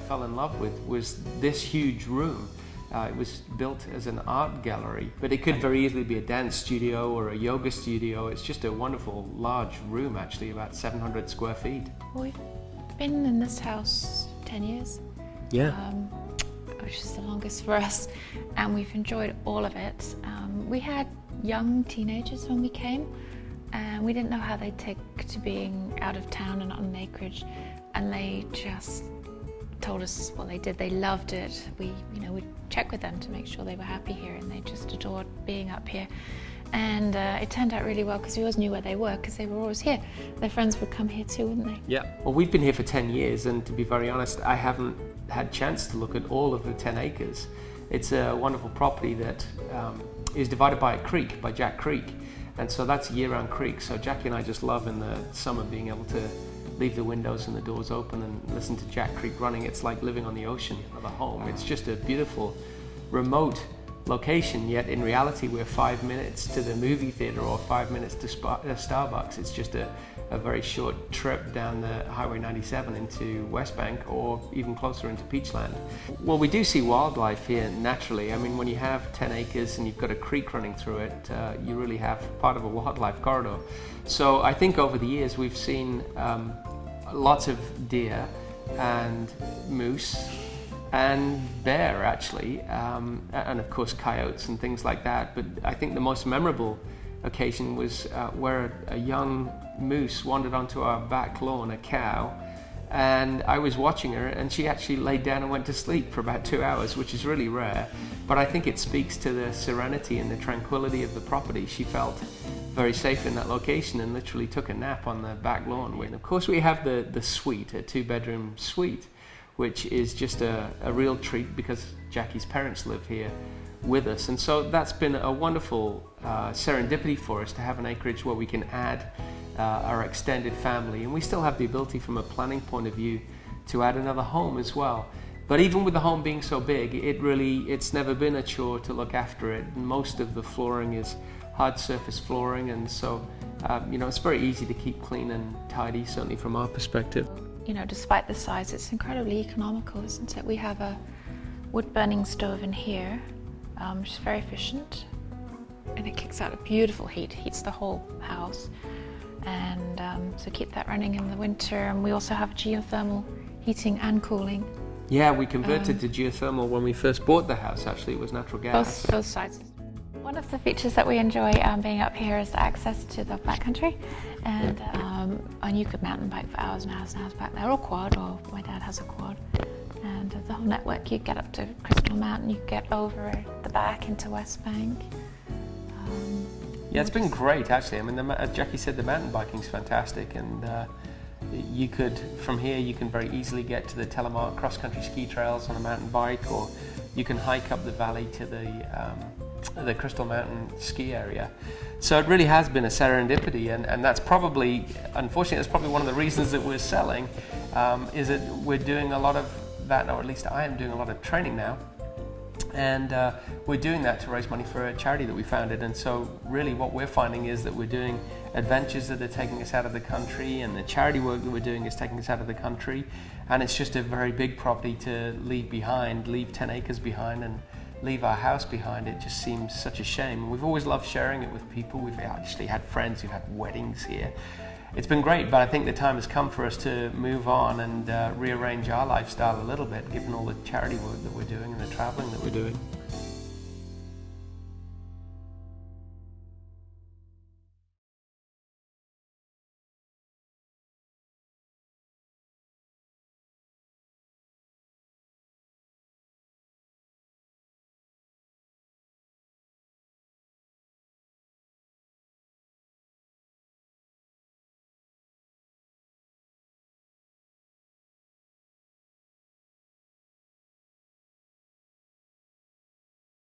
fell in love with was this huge room. It was built as an art gallery, but it could very easily be a dance studio or a yoga studio. It's just a wonderful large room, actually, about 700 square feet. We've been in this house 10 years. Yeah. Which is the longest for us, and we've enjoyed all of it. We had young teenagers when we came, and we didn't know how they'd take to being out of town and on an acreage, and they just told us what they did. They loved it. We'd check with them to make sure they were happy here, and they just adored being up here. And it turned out really well because we always knew where they were because they were always here. Their friends would come here too, wouldn't they? Yeah. Well, we've been here for 10 years, and to be very honest, I haven't had a chance to look at all of the 10 acres. It's a wonderful property that is divided by a creek, by Jack Creek. And so that's a year-round creek. So Jackie and I just love in the summer being able to leave the windows and the doors open and listen to Jack Creek running. It's like living on the ocean of a home. It's just a beautiful, remote location, yet in reality we're 5 minutes to the movie theater or 5 minutes to Starbucks. It's just a very short trip down the Highway 97 into West Bank or even closer into Peachland. Well, we do see wildlife here naturally. I mean, when you have 10 acres and you've got a creek running through it, you really have part of a wildlife corridor. So I think over the years we've seen lots of deer and moose and bear, actually, and of course coyotes and things like that. But I think the most memorable occasion was where a young moose wandered onto our back lawn, a cow, and I was watching her, and she actually laid down and went to sleep for about 2 hours, which is really rare. But I think it speaks to the serenity and the tranquility of the property. She felt very safe in that location and literally took a nap on the back lawn. And of course we have the suite, a 2-bedroom suite, which is just a real treat because Jackie's parents live here with us. And so that's been a wonderful serendipity for us to have an acreage where we can add our extended family. And we still have the ability from a planning point of view to add another home as well. But even with the home being so big, it's never been a chore to look after it. Most of the flooring is hard surface flooring, and so it's very easy to keep clean and tidy, certainly from our perspective. Despite the size, it's incredibly economical, isn't it? We have a wood-burning stove in here, which is very efficient, and it kicks out a beautiful heat, heats the whole house, and so keep that running in the winter. And we also have geothermal heating and cooling. Yeah, we converted to geothermal when we first bought the house. Actually, it was natural gas. Both sides. One of the features that we enjoy being up here is the access to the backcountry, and you could mountain bike for hours and hours and hours back there, or quad, or my dad has a quad, and the whole network. You get up to Crystal Mountain, you get over the back into West Bank. Yeah, it's been great actually. I mean, as Jackie said, the mountain biking's fantastic, and from here you can very easily get to the Telemark cross-country ski trails on a mountain bike, or you can hike up the valley to the Crystal Mountain ski area. So it really has been a serendipity, and that's probably, unfortunately, that's probably one of the reasons that we're selling, is that we're doing a lot of that, or at least I am doing a lot of training now, and we're doing that to raise money for a charity that we founded. And so really what we're finding is that we're doing adventures that are taking us out of the country, and the charity work that we're doing is taking us out of the country, and it's just a very big property to leave 10 acres behind and leave our house behind. It just seems such a shame. We've always loved sharing it with people. We've actually had friends who've had weddings here. It's been great, but I think the time has come for us to move on and rearrange our lifestyle a little bit, given all the charity work that we're doing and the traveling that we're doing.